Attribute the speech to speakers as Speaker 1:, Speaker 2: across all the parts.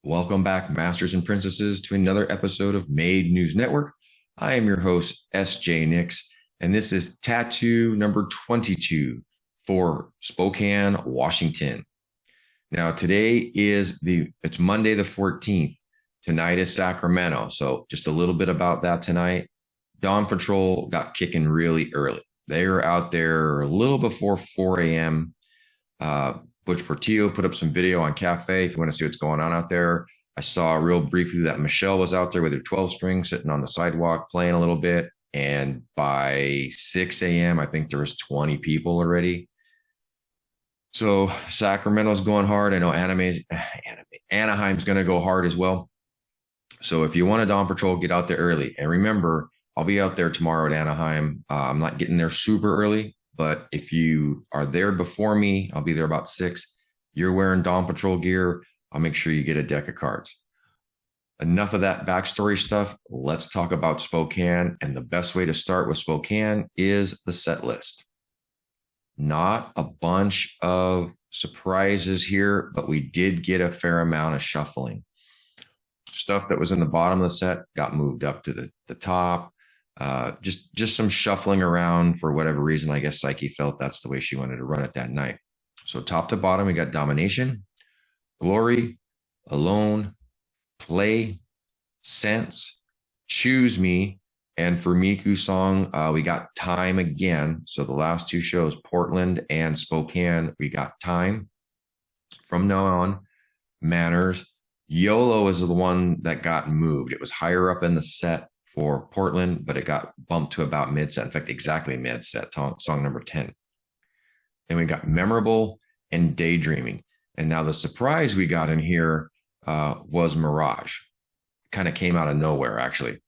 Speaker 1: Welcome back, Masters and Princesses, to another episode of Made News Network. I am your host, S.J. Nix, and this is tattoo number 22 for Spokane, Washington. Now, today it's Monday the 14th. Tonight is Sacramento. So just a little bit about that tonight. Dawn Patrol got kicking really early. They were out there a little before 4 a.m. Butch Portillo put up some video on Cafe if you want to see what's going on out there. I saw real briefly that Michelle was out there with her 12 string sitting on the sidewalk playing a little bit. And by 6 a.m., I think there was 20 people already. So Sacramento's going hard. I know Anaheim's going to go hard as well. So if you want a Dawn Patrol, get out there early. And remember, I'll be out there tomorrow at Anaheim. I'm not getting there super early, but if you are there before me, I'll be there about 6. You're wearing Dawn Patrol gear, I'll make sure you get a deck of cards. Enough of that backstory stuff. Let's talk about Spokane. And the best way to start with Spokane is the set list. Not a bunch of surprises here, but we did get a fair amount of shuffling. Stuff that was in the bottom of the set got moved up to the top. Just some shuffling around for whatever reason. I guess Psyche felt that's the way she wanted to run it that night. So top to bottom, we got Domination, Glory, Alone, Play, Sense, Choose Me, and for Miku's song, we got Time again. So the last two shows, Portland and Spokane, we got Time. From now on, Manners. YOLO is the one that got moved. It was higher up in the set for Portland, but it got bumped to about mid-set. In fact, exactly mid-set, song number 10. Then we got Memorable and Daydreaming. And now the surprise we got in here was Mirage. Kind of came out of nowhere, actually.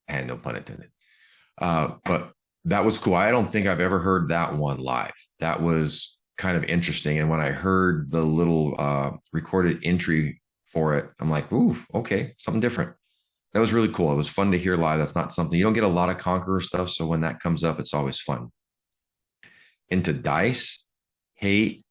Speaker 1: And no pun intended. But that was cool. I don't think I've ever heard that one live. That was kind of interesting. And when I heard the little recorded entry for it, I'm like, ooh, okay, something different. That was really cool. It was fun to hear live. That's not something you don't get a lot of Conqueror stuff. So when that comes up, it's always fun. Into Dice, Hate,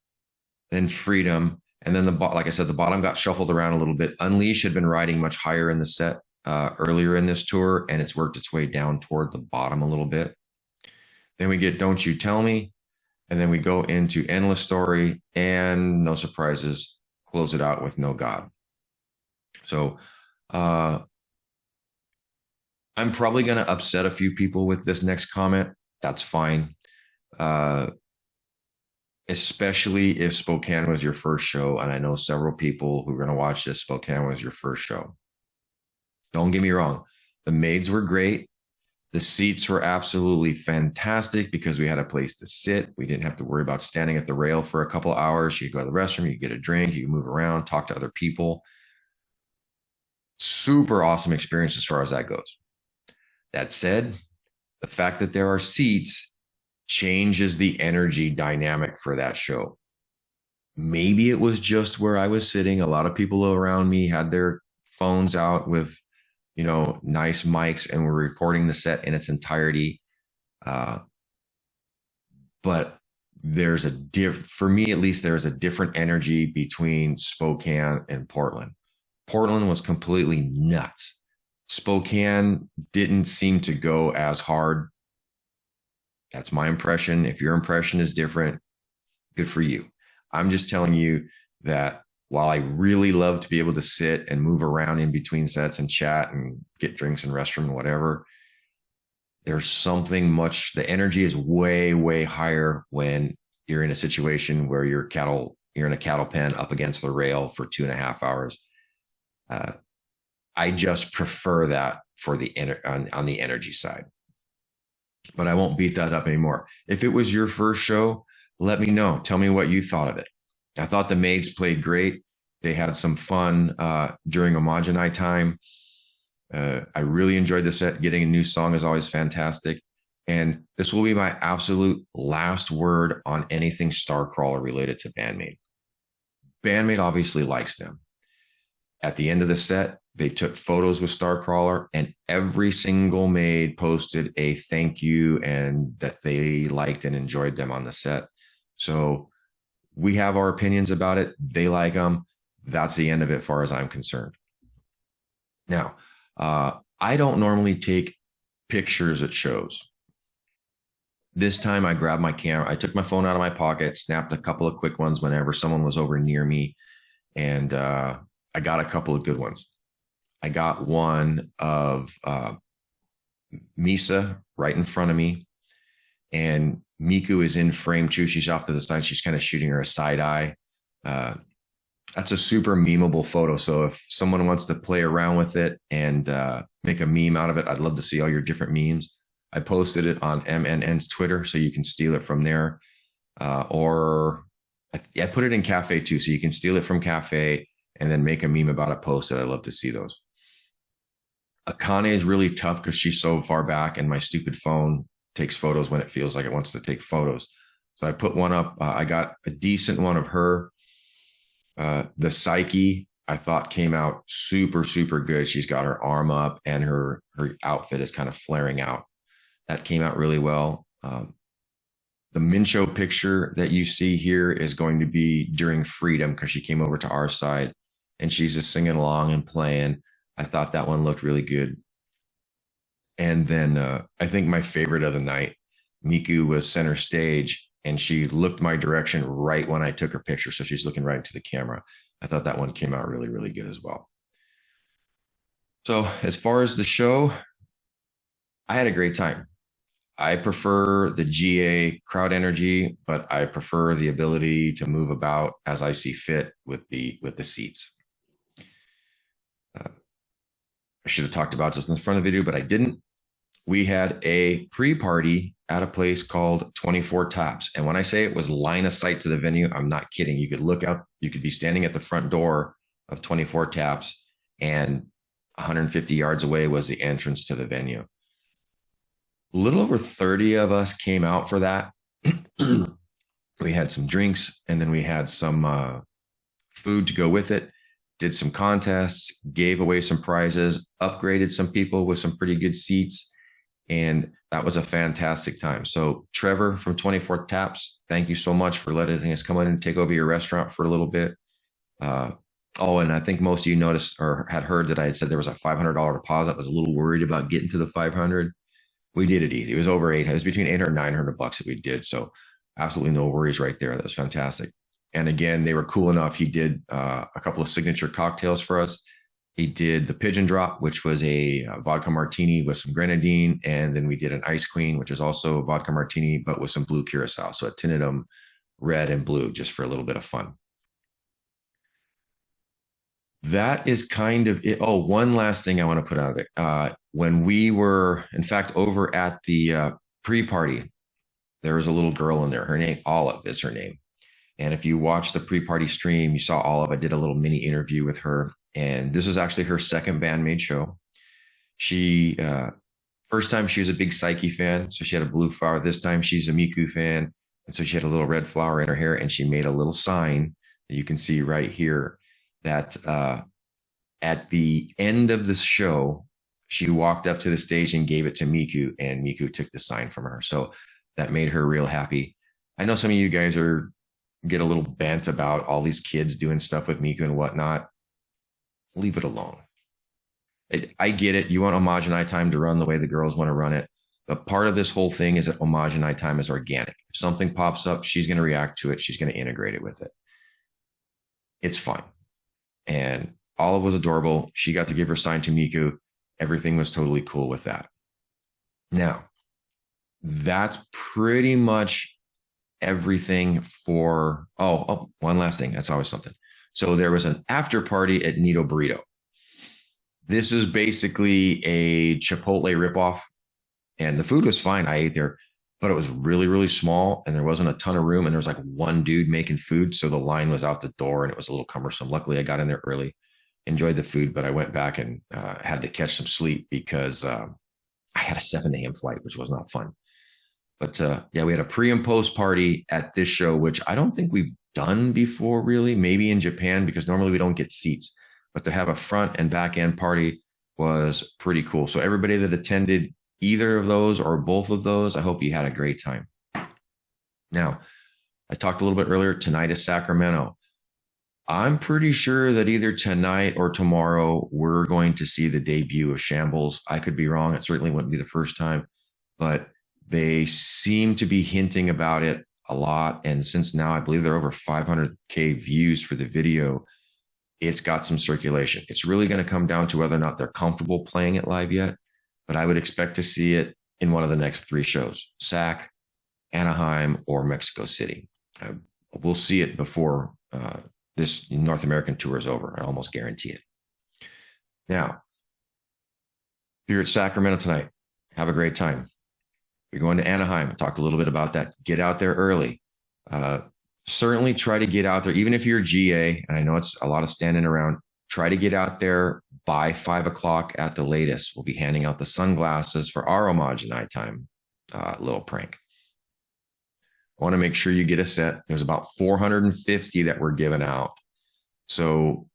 Speaker 1: then Freedom. And then like I said, the bottom got shuffled around a little bit. Unleash had been riding much higher in the set earlier in this tour, and it's worked its way down toward the bottom a little bit. Then we get Don't You Tell Me. And then we go into Endless Story and no surprises, close it out with No God. So I'm probably going to upset a few people with this next comment. That's fine. Especially if Spokane was your first show. And I know several people who are going to watch this, Spokane was your first show. Don't get me wrong. The maids were great. The seats were absolutely fantastic because we had a place to sit. We didn't have to worry about standing at the rail for a couple of hours. You could go to the restroom, you could get a drink, you could move around, talk to other people. Super awesome experience as far as that goes. That said, the fact that there are seats changes the energy dynamic for that show. Maybe it was just where I was sitting. A lot of people around me had their phones out with, nice mics and were recording the set in its entirety. But there's for me, at least, there's a different energy between Spokane and Portland. Portland was completely nuts. Spokane didn't seem to go as hard. That's my impression. If your impression is different, good for you. I'm just telling you that while I really love to be able to sit and move around in between sets and chat and get drinks and restroom and whatever, there's something the energy is way, way higher when you're in a situation where you're in a cattle pen up against the rail for 2.5 hours. I just prefer that for on the energy side. But I won't beat that up anymore. If it was your first show, let me know. Tell me what you thought of it. I thought the maids played great. They had some fun during Homogenite time. I really enjoyed the set. Getting a new song is always fantastic. And this will be my absolute last word on anything Starcrawler related to Band-Maid. Band-Maid obviously likes them. At the end of the set, they took photos with Starcrawler, and every single maid posted a thank you and that they liked and enjoyed them on the set. So we have our opinions about it. They like them. That's the end of it as far as I'm concerned. Now, I don't normally take pictures at shows. This time I grabbed my camera. I took my phone out of my pocket, snapped a couple of quick ones whenever someone was over near me, and I got a couple of good ones. I got one of Misa right in front of me, and Miku is in frame too. She's off to the side. She's kind of shooting her a side eye. That's a super memeable photo. So if someone wants to play around with it and make a meme out of it, I'd love to see all your different memes. I posted it on MNN's Twitter, so you can steal it from there. Or I put it in Cafe too, so you can steal it from Cafe and then make a meme about a post. I'd love to see those. Akane is really tough because she's so far back, and my stupid phone takes photos when it feels like it wants to take photos. So I put one up. I got a decent one of her. The Psyche, I thought, came out super, super good. She's got her arm up and her outfit is kind of flaring out. That came out really well. The Mincho picture that you see here is going to be during Freedom because she came over to our side and she's just singing along and playing. I thought that one looked really good. And then I think my favorite of the night, Miku was center stage and she looked my direction right when I took her picture. So she's looking right into the camera. I thought that one came out really, really good as well. So as far as the show, I had a great time. I prefer the GA crowd energy, but I prefer the ability to move about as I see fit with the seats. I should have talked about this in the front of the video, but I didn't. We had a pre-party at a place called 24 Taps. And when I say it was line of sight to the venue, I'm not kidding. You could look out, you could be standing at the front door of 24 Taps, and 150 yards away was the entrance to the venue. A little over 30 of us came out for that. We had some drinks, and then we had some food to go with it, did some contests, gave away some prizes, upgraded some people with some pretty good seats, and that was a fantastic time. So Trevor from 24 Taps, thank you so much for letting us come in and take over your restaurant for a little bit. And I think most of you noticed or had heard that I had said there was a $500 deposit. I was a little worried about getting to the 500. We did it easy. It was over $800. It was between $800 and $900 that we did. So absolutely no worries right there. That was fantastic. And again, they were cool enough. He did a couple of signature cocktails for us. He did the Pigeon Drop, which was a vodka martini with some grenadine. And then we did an Ice Queen, which is also a vodka martini, but with some blue curacao. So it tinted them red and blue just for a little bit of fun. That is kind of it. Oh, one last thing I want to put out there. When we were, in fact, over at the pre-party, there was a little girl in there. Her name, Olive, is her name. And if you watch the pre-party stream, you saw Olive. I did a little mini interview with her. And this was actually her second Band-Maid show. She, first time she was a big Psyche fan. So she had a blue flower. This time she's a Miku fan. And so she had a little red flower in her hair. And she made a little sign that you can see right here that at the end of the show, she walked up to the stage and gave it to Miku, and Miku took the sign from her. So that made her real happy. I know some of you guys get a little bent about all these kids doing stuff with Miku and whatnot. Leave it alone. I get it. You want Homogenite time to run the way the girls want to run it. But part of this whole thing is that Homogenite time is organic. If something pops up, she's going to react to it. She's going to integrate it with it. It's fine. And Olive was adorable. She got to give her sign to Miku. Everything was totally cool with that. Now, that's pretty much everything for, one last thing. That's always something. So there was an after party at Nito Burrito. This is basically a Chipotle ripoff, and the food was fine. I ate there, but it was really, really small, and there wasn't a ton of room, and there was like one dude making food, so the line was out the door, and it was a little cumbersome. Luckily, I got in there early, enjoyed the food, but I went back and had to catch some sleep because I had a 7 a.m. flight, which was not fun. But yeah, we had a pre and post party at this show, which I don't think we've done before, really. Maybe in Japan, because normally we don't get seats. But to have a front and back end party was pretty cool. So everybody that attended either of those or both of those, I hope you had a great time. Now, I talked a little bit earlier, tonight is Sacramento. I'm pretty sure that either tonight or tomorrow, we're going to see the debut of Shambles. I could be wrong. It certainly wouldn't be the first time, but they seem to be hinting about it a lot. And since now I believe they're over 500K views for the video, it's got some circulation. It's really going to come down to whether or not they're comfortable playing it live yet, but I would expect to see it in one of the next three shows: SAC, Anaheim, or Mexico City. We'll see it before this North American tour is over. I almost guarantee it. Now, if you're at Sacramento tonight, have a great time. If you're going to Anaheim, I talked a little bit about that. Get out there early. Certainly try to get out there, even if you're GA, and I know it's a lot of standing around, try to get out there by 5 o'clock at the latest. We'll be handing out the sunglasses for our homage nighttime little prank. I want to make sure you get a set. There's about 450 that we're giving out. So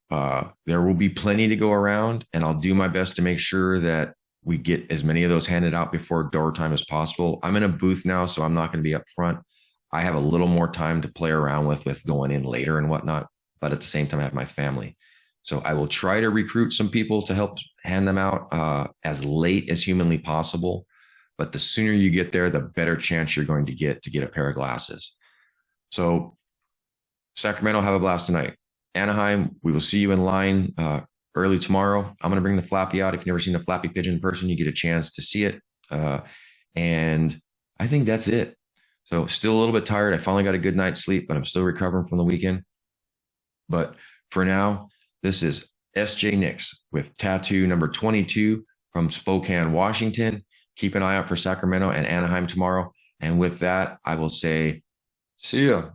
Speaker 1: there will be plenty to go around, and I'll do my best to make sure that we get as many of those handed out before door time as possible. I'm in a booth now, so I'm not going to be up front. I have a little more time to play around with going in later and whatnot, but at the same time, I have my family. So I will try to recruit some people to help hand them out as late as humanly possible. But the sooner you get there, the better chance you're going to get a pair of glasses. So Sacramento, have a blast tonight. Anaheim, we will see you in line early tomorrow. I'm going to bring the Flappy out. If you've never seen the Flappy Pigeon in person, you get a chance to see it. And I think that's it. So still a little bit tired. I finally got a good night's sleep, but I'm still recovering from the weekend. But for now, this is SJ Nix with tattoo number 22 from Spokane, Washington. Keep an eye out for Sacramento and Anaheim tomorrow. And with that, I will say, see ya.